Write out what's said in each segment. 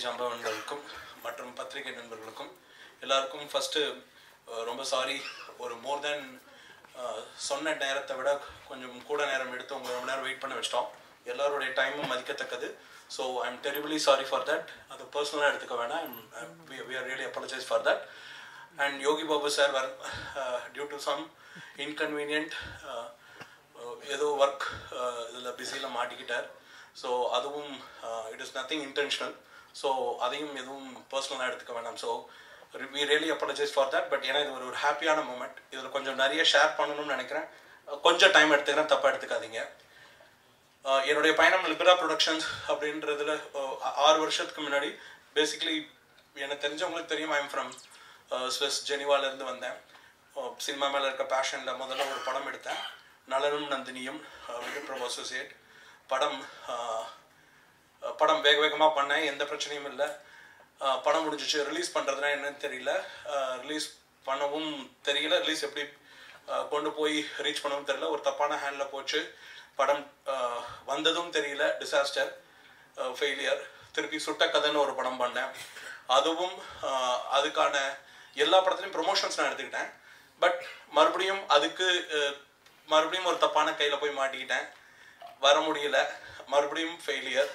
ஜாம்பவன்களுக்கும் மற்றும் பத்திரிகை நண்பர்களுக்கும் எல்லாருக்கும் ஃபஸ்ட்டு ரொம்ப சாரி. ஒரு மோர் தென் சொன்ன நேரத்தை விட கொஞ்சம் கூட நேரம் எடுத்து உங்களை ரொம்ப நேரம் வெயிட் பண்ண வச்சிட்டோம். எல்லாருடைய டைமும் மதிக்கத்தக்கது. So I am terribly sorry for that. அது பர்சனலாக எடுத்துக்க வேணாம். we are really apologize for that. And Yogi Babu sir were due to some inconvenient ஏதோ ஒர்க் இதில் பிஸியில் மாட்டிக்கிட்டார். ஸோ அதுவும் it is nothing intentional. So அதையும் எதுவும் பர்சனலாக எடுத்துக்க வேண்டாம். So we really apologize for that. But ஏன்னா இது ஒரு ஹாப்பியான மூமெண்ட். இதில் கொஞ்சம் நிறைய ஷேர் பண்ணணும்னு நினைக்கிறேன். கொஞ்சம் டைம் எடுத்துக்கிறேன், தப்பாக எடுத்துக்காதீங்க. என்னுடைய பயணம் லிபரா ப்ரொடக்ஷன்ஸ் அப்படின்றதுல 6 வருஷத்துக்கு முன்னாடி பேசிக்லி எனக்கு தெரிஞ்சவங்களுக்கு தெரியும். ஐ எம் ஃப்ரம் ஸ்விஸ் ஜெனிவாலேருந்து வந்தேன். சினிமா மேலே இருக்க பேஷனில் முதல்ல ஒரு படம் எடுத்தேன், நலனும் நந்தினியும், விஜய் பிரபு அசோசியேட். படம் வேக வேகமாக பண்ணேன், எந்த பிரச்சனையும் இல்லை. படம் முடிஞ்சிச்சு. ரிலீஸ் பண்ணுறதுனா என்னன்னு தெரியல, ரிலீஸ் பண்ணவும் தெரியல, ரிலீஸ் எப்படி கொண்டு போய் ரீச் பண்ணவும் தெரியல. ஒரு தப்பான ஹேண்டில் போச்சு. படம் வந்ததும் தெரியல. Disaster, failure. திருப்பி சுட்ட கதைன்னு ஒரு படம் பண்ணேன். அதுவும் அதுக்கான எல்லா படத்துலையும் ப்ரொமோஷன்ஸ் நான் எடுத்துக்கிட்டேன். பட் மறுபடியும் ஒரு தப்பான கையில் போய் மாட்டிக்கிட்டேன், வர முடியல. மறுபடியும் ஃபெயிலியர்.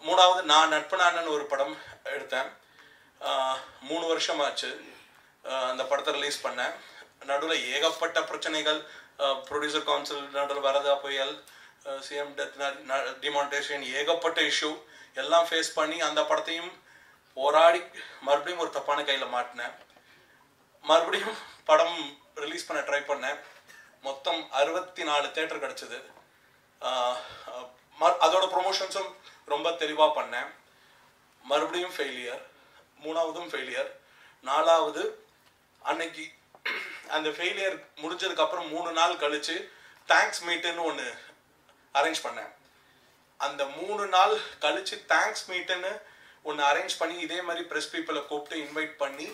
3வது நான் நட்பு நானன்னு ஒரு படம் எடுத்தேன். 3 வருஷம் ஆச்சு அந்த படத்தை ரிலீஸ் பண்ணேன். நடுவில் ஏகப்பட்ட பிரச்சனைகள், ப்ரொடியூசர் கவுன்சில் நடுவில் வரதா புயல், சிஎம் டெத், டிமானிட்டேஷன், ஏகப்பட்ட இஷ்யூ எல்லாம் ஃபேஸ் பண்ணி அந்த படத்தையும் போராடி மறுபடியும் ஒரு தப்பான கையில் மாட்டினேன். மறுபடியும் படம் ரிலீஸ் பண்ண ட்ரை பண்ணேன். மொத்தம் 64 தியேட்டர் கிடச்சிது. அதோட ப்ரொமோஷன்ஸும் ரொம்ப தெளிவாக பண்ணேன். மறுபடியும் ஃபெயிலியர். 3வதும் ஃபெயிலியர். 4வது அன்னைக்கு அந்த ஃபெயிலியர் முடிஞ்சதுக்கப்புறம் 3 நாள் கழித்து தேங்க்ஸ் மீட்டுன்னு ஒன்று அரேஞ்ச் பண்ணேன். அந்த 3 நாள் கழித்து தேங்க்ஸ் மீட்டுன்னு ஒன்று அரேஞ்ச் பண்ணி இதே மாதிரி ப்ரெஸ் பீப்புளை கூப்பிட்டு இன்வைட் பண்ணி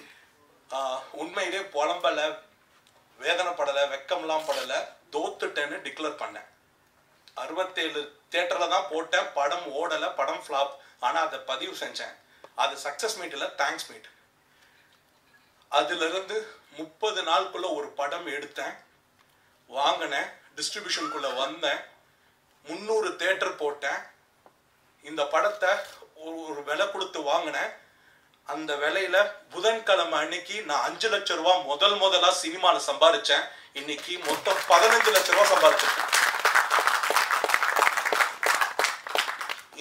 உண்மையிலே புலம்பலை, வேதனைப்படலை, வெக்கம்லாம் படலை, தோத்துட்டேன்னு டிக்ளேர் பண்ணேன். 67 தியேட்டரில் தான் போட்டேன். படம் ஓடலை, படம் ஃப்ளாப். ஆனால் அதை பதிவு செஞ்சேன். அது சக்ஸஸ் மீட்டில் தேங்க்ஸ் மீட். அதிலிருந்து 30 நாளுக்குள்ள ஒரு படம் எடுத்தேன், வாங்கினேன், டிஸ்ட்ரிபியூஷனுக்குள்ள வந்தேன், 300 தியேட்டர் போட்டேன். இந்த படத்தை ஒரு விலை கொடுத்து வாங்கினேன். அந்த விலையில புதன்கிழமை அன்னைக்கு நான் 5 லட்சம் ரூபாய் முதலா சினிமாவில் சம்பாதிச்சேன். இன்னைக்கு மொத்தம் 15 லட்சம் ரூபாய் சம்பாதிச்சிருக்கேன்.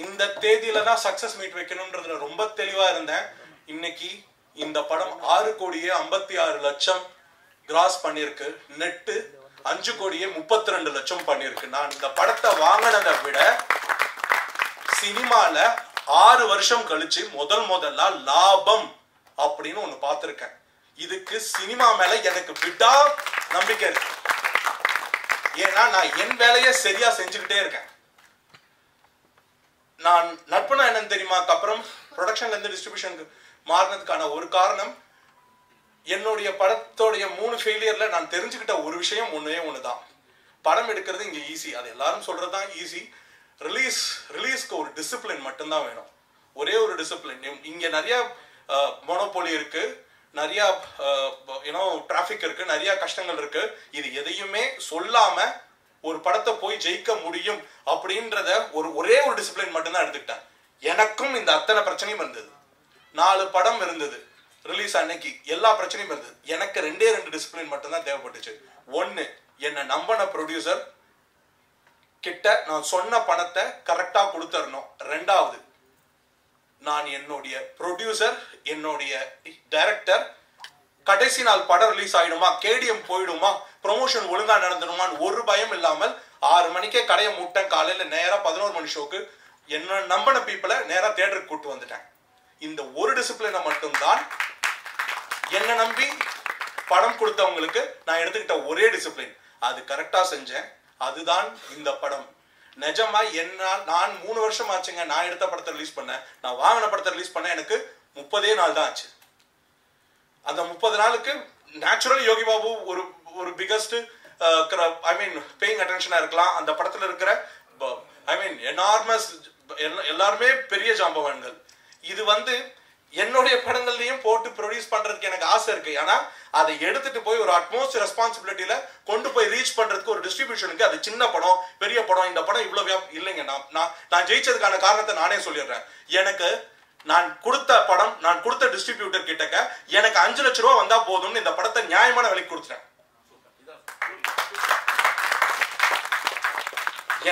இந்த தேதியில தான் சக்சஸ் மீட் வைக்கணும்ன்றதுல ரொம்ப தெளிவா இருந்தேன். இன்னைக்கு இந்த படம் 6,56,00,000 கிராஸ் பண்ணிருக்கு. நெட்டு 5,32,00,000 பண்ணிருக்கு. நான் இந்த படத்தை வாங்கினதை விட சினிமால 6 வருஷம் கழிச்சு முதலா லாபம் அப்படின்னு ஒண்ணு பார்த்திருக்கேன். இதுக்கு சினிமா மேல எனக்கு விடா நம்பிக்கை இருக்கு. ஏன்னா நான் என் வேலையை சரியா செஞ்சுக்கிட்டே இருக்கேன். நான் நட்புனா என்னன்னு தெரியுமா? அப்புறம் ப்ரொடக்ஷன்ல இருந்து டிஸ்ட்ரிபியூஷனுக்கு மாறினதுக்கான ஒரு காரணம், என்னுடைய படத்தோடைய 3 ஃபெயிலியர்ல நான் தெரிஞ்சுக்கிட்ட ஒரு விஷயம் ஒண்ணுதான். படம் எடுக்கிறது இங்க ஈஸி, அது எல்லாரும் சொல்றதுதான் ஈஸி. ரிலீஸ்க்கு ஒரு டிசிப்ளின் மட்டும்தான் வேணும். ஒரே ஒரு டிசிப்ளின். இங்க நிறைய மோனோபோலி இருக்கு, நிறைய டிராபிக் இருக்கு, நிறைய கஷ்டங்கள் இருக்கு. இது எதையுமே சொல்லாம ஒரு படத்தை போய் ஜெயிக்க முடியும் அப்படின்றத ஒரே ஒரு டிசிப்ளின் மட்டும்தான் எடுத்துக்கிட்டேன். எனக்கும் இந்த அத்தனை பிரச்சனையும் இருந்தது. 4 படம் இருந்தது ரிலீஸ் அன்னைக்கு, எல்லா பிரச்சனையும் இருந்தது. எனக்கு 2 டிசிப்ளின் மட்டும்தான் தேவைப்பட்டுச்சு. 1, என்னை நம்பின ப்ரொடியூசர் கிட்ட நான் சொன்ன பணத்தை கரெக்டா கொடுத்துடணும். 2வது, நான் என்னுடைய ப்ரொடியூசர், என்னுடைய டைரக்டர் கடைசி நாள் படம் ரிலீஸ் ஆயிடுமா, கேடிஎம் போயிடுமா, ப்ரொமோஷன் ஒழுங்கா நடந்துடுமான்னு ஒரு பயம் இல்லாமல் 6 மணிக்கே கடையை மூட்டேன். காலையில நேரா 11 மணி ஷோக்கு என்ன நம்பின பீப்புளை நேரா தியேட்டருக்கு கூட்டு வந்துட்டேன். இந்த ஒரு டிசிப்ளினை மட்டும்தான் என்ன நம்பி படம் கொடுத்தவங்களுக்கு நான் எடுத்துக்கிட்ட ஒரே டிசிப்ளின். அது கரெக்டா செஞ்சேன். அதுதான் இந்த படம். நிஜமா நான் 3 வருஷம் ஆச்சுங்க நான் எடுத்த படத்தை ரிலீஸ் பண்ணேன். நான் வாங்கின படத்தை ரிலீஸ் பண்ண எனக்கு 30 நாள் தான் ஆச்சு. அந்த 30 நாளுக்கு நேச்சுரல் யோகி பாபு ஒரு பிகஸ்ட் பேயிங் அட்டென்ஷனா இருக்கலாம். அந்த படத்துல இருக்கிற எனார்மஸ் எல்லாருமே பெரிய ஜாம்பவான்கள். இது வந்து என்னுடைய படங்கள்லையும் போட்டு ப்ரொடியூஸ் பண்றதுக்கு எனக்கு ஆசை இருக்கு. ஆனா அதை எடுத்துட்டு போய் ஒரு அட்மோஸ்ட் ரெஸ்பான்சிபிலிட்டியில கொண்டு போய் ரீச் பண்றதுக்கு ஒரு டிஸ்ட்ரிபியூஷனுக்கு அது சின்ன படம் பெரிய படம் இந்த படம் இவ்வளவு இல்லைங்க. நான் ஜெயிச்சதுக்கான காரணத்தை நானே சொல்லிடுறேன். எனக்கு நான் கொடுத்த படம் நான் கொடுத்த டிஸ்ட்ரிபியூட்டர் கிட்டக்க எனக்கு 5 லட்சம் ரூபாய் வந்தா போதும்னு இந்த படத்தை நியாயமான விலைக்கு கொடுத்துட்டேன்.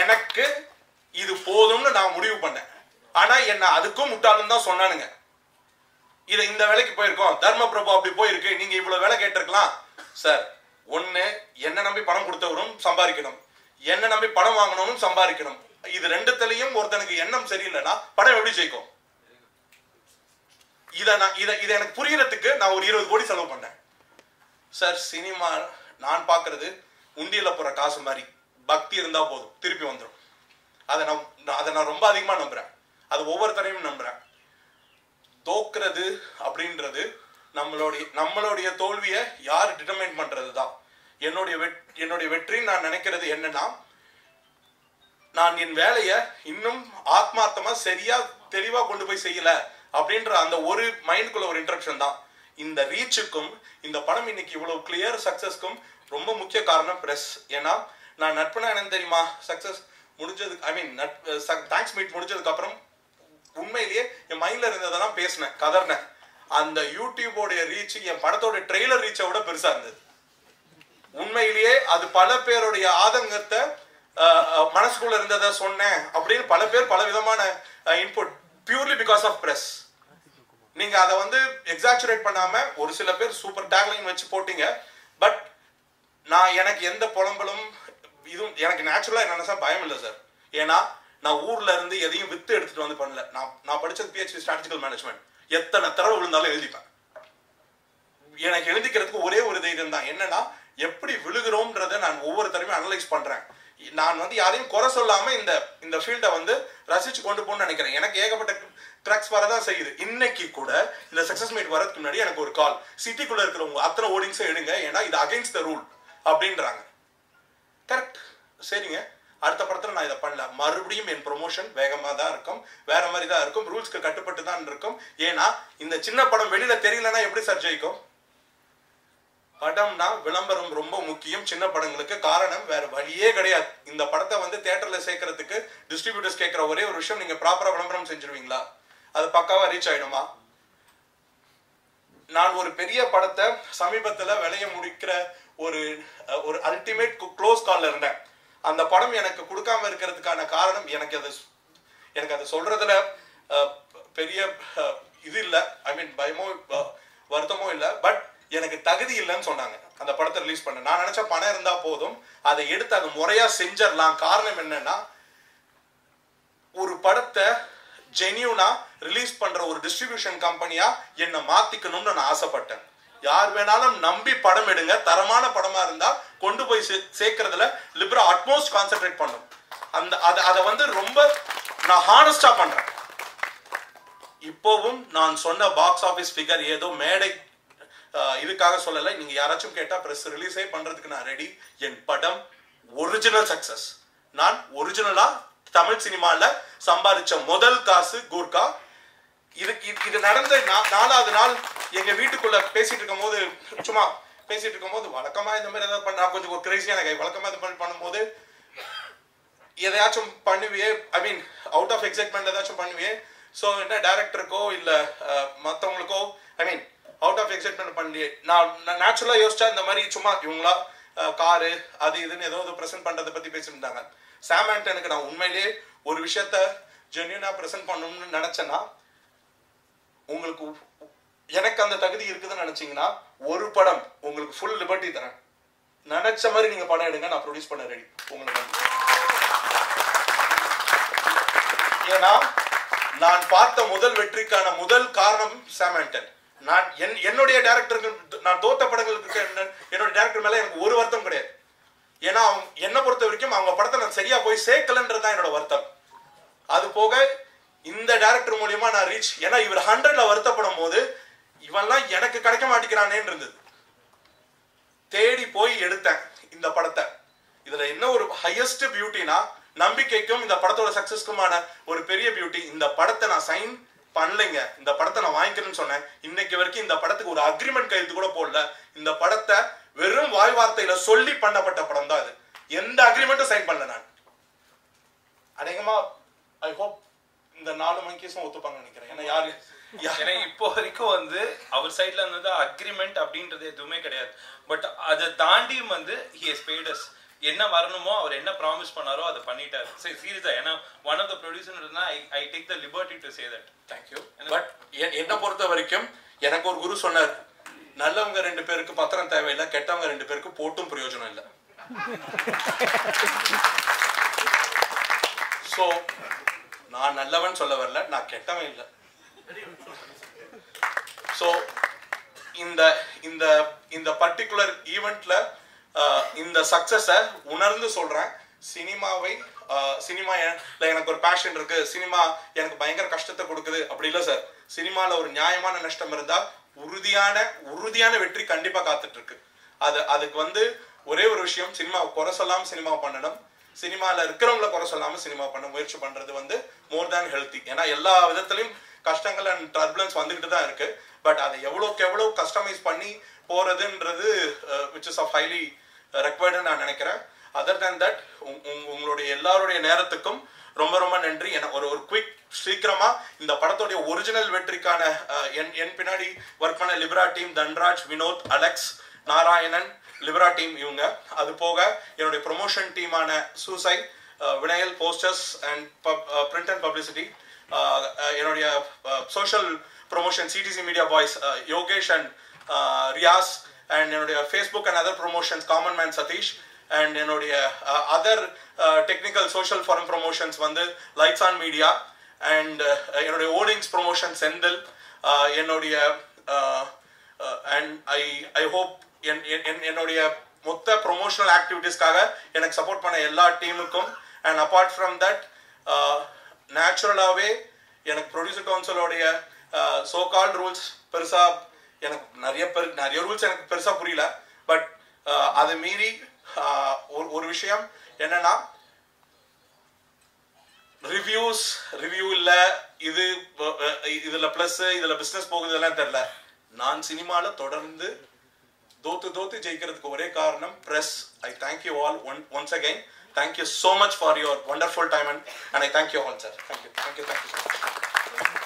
எனக்கு இது போதும்னு நான் முடிவு பண்ணேன். ஆனா என்ன அதுக்கும் முட்டாளுன்னு தான் சொன்னானுங்க. இதை இந்த வேலைக்கு போயிருக்கோம், தர்ம பிரபு அப்படி போயிருக்கு, நீங்க இவ்வளவு வேலை கேட்டிருக்கலாம் சார். ஒண்ணு என்ன நம்பி பணம் கொடுத்தவரும் சம்பாதிக்கணும், என்ன நம்பி பணம் வாங்கணும் சம்பாதிக்கணும். இது ரெண்டுத்திலையும் ஒருத்தனுக்கு எண்ணம் சரியில்லைன்னா படம் எப்படி ஜெயிக்கும்? இதை எனக்கு புரியறதுக்கு நான் ஒரு 20 கோடி செலவு பண்ணேன் சார். சினிமா நான் பாக்குறது உண்டியல போற காசு மாதிரி, பக்தி இருந்தா போதும் திருப்பி வந்துடும். அதை நான் ரொம்ப அதிகமா நம்புறேன். அது ஒவ்வொருத்தரையும் நம்புறேன். தோக்குறது அப்படின்றது நம்மளுடைய தோல்வியை யார் டிட்டர்மைன் பண்றதுதான். என்னுடைய வெற்றி நான் நினைக்கிறது என்னன்னா, நான் என் வேலையை இன்னும் ஆத்மார்த்தமா சரியா தெளிவா கொண்டு போய் செய்யல அப்படின்ற அந்த ஒரு மைண்டுக்குள்ள ஒரு இன்ட்ரப்ஷன் தான். இந்த ரீச்சுக்கும் இந்த படம் இன்னைக்கு இவ்வளவு கிளியர் சக்சஸ்க்கும் ரொம்ப முக்கிய காரணம் பிரஸ். ஏன்னா நான் நட்புனா என்னன்னு தெரியுமா சக்சஸ் முடிஞ்சதுக்கு, ஐ மீன் தேங்க்ஸ் மீட் முடிஞ்சதுக்கு அப்புறம் உண்மையிலேயே என் மைண்ட்ல இருந்ததெல்லாம் பேசினேன், கதர்னேன். அந்த யூடியூபோடைய ரீச் என் படத்தோட ட்ரெய்லர் ரீச்சை விட பெருசா இருந்தது. உண்மையிலேயே அது பல பேருடைய ஆதங்கத்தை மனசுக்குள்ள இருந்ததை சொன்னேன் அப்படின்னு பல பேர் பல விதமான input purely because of press. நீங்க அதை வந்து எக்ஸாச்சுரேட் பண்ணாம ஒரு சில பேர் சூப்பர் டேக்லைன் வச்சு போட்டீங்க. பட் நான் எனக்கு எந்த புலம்பலும் இதுவும் எனக்கு நேச்சுரலா என்ன பயம் இல்லை சார். ஏன்னா நான் ஊர்ல இருந்து எதையும் வித்து எடுத்துட்டு வந்து பண்ணல. நான் படிச்சது PhD ஸ்ட்ராட்டஜிக்கல் மேனேஜ்மெண்ட். எத்தனை தடவை விழுந்தாலும் எழுதிப்பேன். எனக்கு எழுதிக்கிறதுக்கு ஒரே ஒரு தைரியம் தான், என்னன்னா எப்படி விழுகிறோம்ன்றதை நான் ஒவ்வொரு தடவையும் அனலைஸ் பண்றேன். நான் வந்து யாரையும் குறை சொல்லாம இந்த ஃபீல்டை வந்து ரசிச்சு கொண்டு போகணும்னு நினைக்கிறேன். எனக்கு ஏகப்பட்ட ட்ராக்ஸ் வரதான் செய்யுது. இன்னைக்கு கூட இந்த சக்சஸ் மீட் வரதுக்கு முன்னாடி எனக்கு ஒரு கால், சிட்டிக்குள்ள இருக்கிறவங்க அத்தனை ஓடிங்ஸும் எடுங்க, ஏன்னா இது அகைன்ஸ்ட் த ரூல் அப்படின்றாங்க. கரெக்ட், சரிங்க. அடுத்த படத்துல நான் இதை பண்ணல, மறுபடியும் என் ப்ரொமோஷன் வேகமா தான் இருக்கும், வேற மாதிரி தான் இருக்கும், ரூல்ஸ்க்கு கட்டுப்பட்டு தான் இருக்கும். ஏன்னா இந்த சின்ன படம் வெளியில தெரியலன்னா எப்படி சார் ஜெயிக்கும்? படம்னா விளம்பரம் ரொம்ப முக்கியம் சின்ன படங்களுக்கு. காரணம் வேற வழியே கிடையாது. இந்த படத்தை வந்து தியேட்டர்ல சேர்க்கறதுக்கு டிஸ்ட்ரிபியூட்டர்ஸ் கேட்கிற ஒரே ஒரு விஷயம், நீங்க ப்ராப்பரா விளம்பரம் செஞ்சிருவீங்களா, அது பக்காவா ரீச் ஆயிடுமா? நான் ஒரு பெரிய படத்தை சமீபத்துல விலைய முடிக்கிற ஒரு அல்டிமேட் க்ளோஸ் கால்ல இருந்தேன். அந்த படம் எனக்கு கொடுக்காம இருக்கிறதுக்கான காரணம் எனக்கு அதை சொல்றதுல பெரிய இது இல்லை, ஐ மீன் பயமோ வருத்தமோ இல்லை, பட் எனக்கு தகுதி இல்லைன்னு சொன்னாங்க அந்த படத்தை ரிலீஸ் பண்ண. நான் நினைச்ச பணம் இருந்தா போதும், அதை எடுத்து அதை முறையா செஞ்சிடலாம். காரணம் என்னன்னா, ஒரு படத்தை ஜென்யூனா ரிலீஸ் பண்ற ஒரு டிஸ்ட்ரிபியூஷன் கம்பெனியா என்ன மாத்திக்கணும்னு நான் ஆசைப்பட்டேன். யார் வேணாலும் நம்பி படம் எடுங்க, தரமான படமா இருந்தா கொண்டு போய் சேர்க்கறதுல லிபரா அட்மோஸ்ட் கான்சென்ட்ரேட் பண்ணும். அதை வந்து ரொம்ப நான் ஹானஸ்டா பண்றேன். இப்போவும் நான் சொன்ன பாக்ஸ் ஆபீஸ் ஃபிகர் ஏதோ மேடை இதுக்காக சொல்லலை. நீங்க யாராச்சும் கேட்டா பிரஸ் ரிலீஸே பண்றதுக்கு நான் ரெடி. என் படம் ஒரிஜினல் சக்சஸ். நான் ஒரிஜினலா தமிழ் சினிமால சம்பாதிச்ச முதல் காசு கூர்கா. இது நடந்த 4வது நாள் எங்க வீட்டுக்குள்ள பேசிட்டு இருக்கும் போது, சும்மா பேசிட்டு இருக்கும் போது, வழக்கமா இந்த மாதிரி ஏதாவது பண்ண கொஞ்சம் ஒரு கிரேசியான கை, வழக்கமா இது பண்ணும்போது எதையாச்சும் பண்ணுவியே, ஐ மீன் அவுட் ஆஃப் எக்ஸைட்மெண்ட் ஏதாச்சும் பண்ணுவியே. ஸோ என்ன டைரக்டருக்கோ இல்ல மற்றவங்களுக்கோ, ஐ மீன் அவுட் ஆஃப் எக்ஸைட்மெண்ட் பண்ணி நான் நேச்சுரலா யோசிச்சா இந்த மாதிரி சும்மா இவங்களா காரு அது இதுன்னு ஏதோ ப்ரெசென்ட் பண்றதை பத்தி பேசிட்டு இருந்தாங்க. சாம் ஆண்டனுக்கு நான் உண்மையிலேயே ஒரு விஷயத்த ஜென்யூனா ப்ரெசென்ட் பண்ணணும்னு நினைச்சேன்னா, உங்களுக்கு எனக்கு அந்த தகுதி இருக்குதுன்னு நினைச்சீங்கன்னா ஒரு படம் உங்களுக்கு ஃபுல் லிபர்ட்டி தரேன். நினைச்ச மாதிரி நீங்க படம் எடுங்க, நான் ப்ரொடியூஸ் பண்ண ரெடி உங்களுக்கு. ஏன்னா நான் பார்த்த முதல் வெற்றிக்கான முதல் காரணம் சாம் ஆண்டன். நான் என்னுடைய டைரக்டருக்கு, நான் தோத்த படங்களுக்கு என்னோட டைரக்டர் மேல எனக்கு ஒரு வருத்தம் கிடையாது. ஏன்னா என்னை பொறுத்த வரைக்கும் அவங்க படத்தை நான் சரியா போய் சேர்க்கலன்றதுதான் என்னோட வருத்தம். அது போக இந்த டைரக்டர் மூலியமா நான் ரீச், ஏன்னா இவர் 100ல வருத்தப்படும் போது இவன்லாம் எனக்கு கிடைக்க மாட்டேங்கிறானேன்னு இருந்தது. தேடி போய் எடுத்தேன் இந்த படத்தை. இதுல என்ன ஒரு ஹையஸ்ட் பியூட்டினா, நம்பிக்கைக்கும் இந்த படத்தோட சக்சஸ்க்குமான ஒரு பெரிய பியூட்டி, இந்த படத்தை நான் சைன் பண்ணலைங்க. இந்த படத்தை நான் வாங்கிக்கிறேன்னு சொன்னேன். இன்னைக்கு வரைக்கும் இந்த படத்துக்கு ஒரு அக்ரிமெண்ட் கையெழுத்து கூட போடல. இந்த படத்தை வெறும் வாய் வார்த்தையில சொல்லி பண்ணப்பட்ட படம் தான் அது. எந்த அக்ரிமெண்ட்டும் சைன் பண்ணல நான். அநேகமா ஐ ஹோப் இந்த 4 monkeys ஒத்துப்பாங்க நினைக்கிறேன். ஏன்னா யாரு ஏன்னா இப்போ வரைக்கும் வந்து அவர் சைட்ல இருந்து அக்ரிமெண்ட் அப்படின்றது எதுவுமே கிடையாது. பட் அதை தாண்டி வந்து he has paid us. என்ன வரணுமோ அவர் என்ன ப்ராமிஸ் பண்ணாரோ அதை பண்ணிட்டாரு. சரி சீரியஸா, ஏன்னா ஒன் ஆஃப் த ப்ரொடியூசர்னா I take the liberty to say that. Thank you. But என்ன பொறுத்த வரைக்கும் எனக்கு ஒரு குரு சொன்னார், நல்லவங்க 2 பேருக்கு பத்திரம் தேவையில்லை, கெட்டவங்க 2 பேருக்கு போட்டும் பிரயோஜனம் இல்லை. ஸோ நான் நல்லவன் சொல்ல வரல, நான் கெட்டவன் இல்லை. ஸோ இந்த பர்டிகுலர் ஈவெண்ட்ல இந்த சக்சஸை உணர்ந்து சொல்றேன். சினிமா எனக்கு ஒரு பேஷன் இருக்கு, சினிமா எனக்கு பயங்கர கஷ்டத்தை கொடுக்குது அப்படி இல்லை சார். சினிமால ஒரு நியாயமான நஷ்டம் இருந்தா உறுதியான வெற்றி கண்டிப்பா காத்துட்டு இருக்கு. அதுக்கு வந்து ஒரே ஒரு விஷயம், சினிமாவை குறை சொல்லாம சினிமா பண்ணணும், சினிமால இருக்கிறவங்களை குறை சொல்லாம சினிமா பண்ண முயற்சி பண்றது வந்து மோர் தேன் ஹெல்த்தி. ஏன்னா எல்லா விதத்திலையும் கஷ்டங்கள் அண்ட் டர்புலன்ஸ் வந்துகிட்டு தான் இருக்கு. பட் அதை எவ்வளவு கஸ்டமைஸ் பண்ணி போறதுன்றது விச் இஸ் ஆஃப் ஹைலி ரெக்வயர்டுன்னு நான் நினைக்கிறேன். அதர் தேன் தட் உங்களுடைய எல்லாருடைய நேரத்துக்கும் ரொம்ப ரொம்ப நன்றி. ஒரு குவிக் சீக்கிரமா இந்த படத்துடைய ஒரிஜினல் வெற்றிக்கான என் பின்னாடி ஒர்க் பண்ண Libra team, Dhanraj, Vinod, Alex, Narayanan, Libra team இவங்க. அது போக என்னுடைய ப்ரொமோஷன் டீமான Susai, vinyl posters and print and publicity, என்னுடைய social promotion CDC media boys Yogesh and Riyaz, and என்னுடைய Facebook and other promotions common man Sathish, and என்னுடைய other technical social forum promotions வந்து lights on media, and என்னுடைய ஓடிங்ஸ் ப்ரொமோஷன் செந்தில், என்னுடைய and I hope என்னுடைய மொத்த promotional ஆக்டிவிட்டீஸ்க்காக எனக்கு support பண்ண எல்லா டீமுக்கும். அண்ட் அப்பார்ட் ஃப்ரம் தட் நேச்சுரலாகவே எனக்கு ப்ரொடியூசர் கவுன்சிலோடைய சோ கால்ட் ரூல்ஸ் பெருசா எனக்கு நிறைய ரூல்ஸ் எனக்கு பெருசா புரியல. பட் அதை மீறி ஒரு விஷயம் என்னன்னா, ரிவ்யூ இல்ல, இதுல பிளஸ் இதுல பிசினஸ் போகுது இதெல்லாம் தெரியல. நான் சினிமால தொடர்ந்து தோத்து ஜெயிக்கிறதுக்கு ஒரே காரணம் press. I thank you all once again. Thank you so much for your wonderful time and I thank you all, sir. Thank you so much.